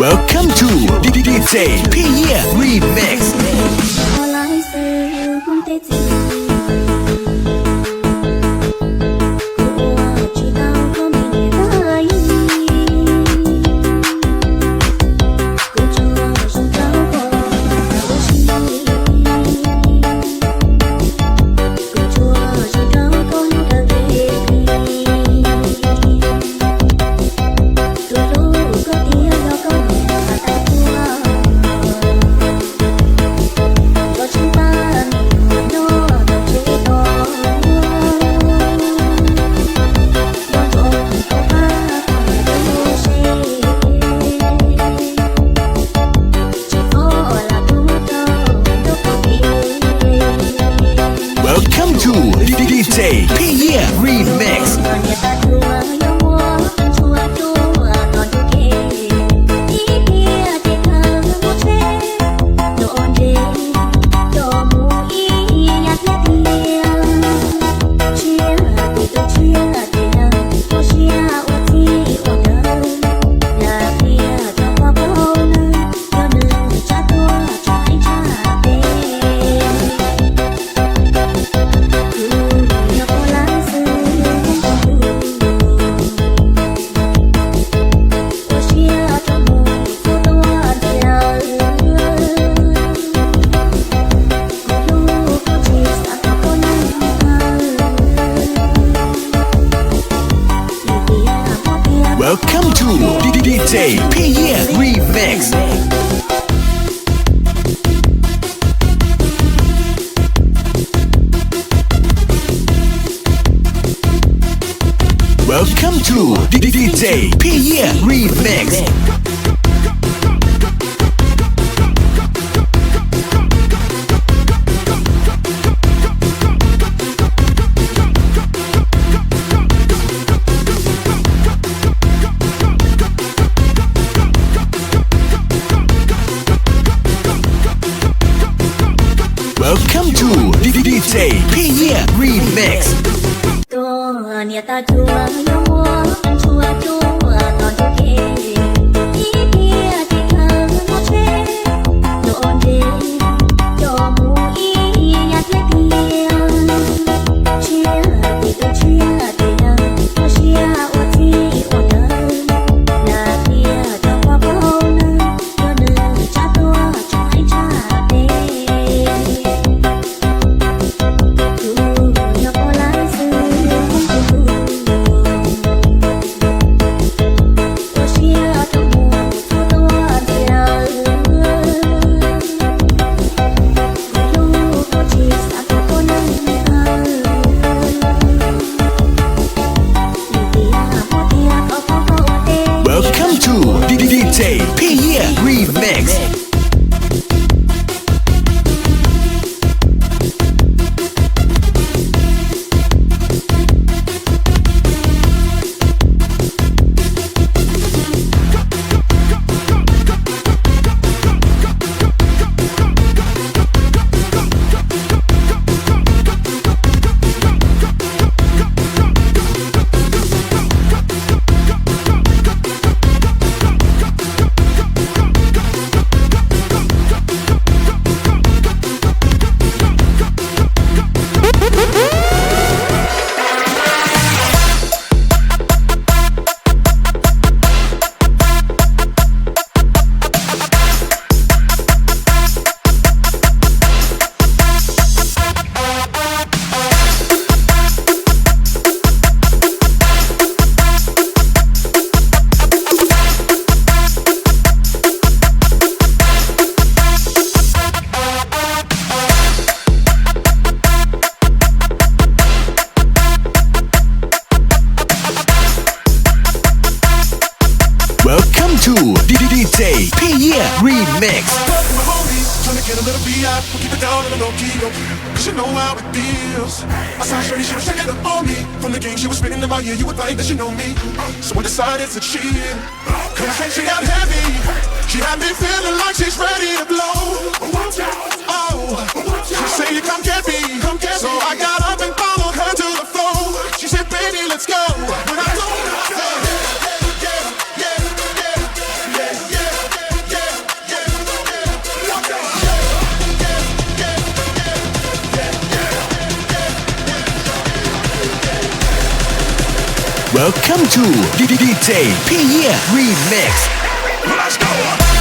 Welcome to DJ444 REMIX. Welcome to DJ444 REMIX. Welcome to DJ444 REMIX. Welcome to DJ444 REMIX. Welcome to DJ444 REMIX. Welcome to DJ444 REMIX. Welcome to DJ444 REMIX. Trying to get a little VI, keep it down on the low key, cause you know how it feels. I saw Shorty, she was checking up on me. From the game she was spitting in my ear, you would think that she know me. So I decided to cheat. Cause she got heavy. She had me feeling like she's ready to blow. Oh, she said you come get me. So I got up and followed her to the floor. She said, baby, let's go. But I told her, yeah, yeah, yeah, yeah, yeah, yeah. Welcome to DJ444 Remix. Let's go.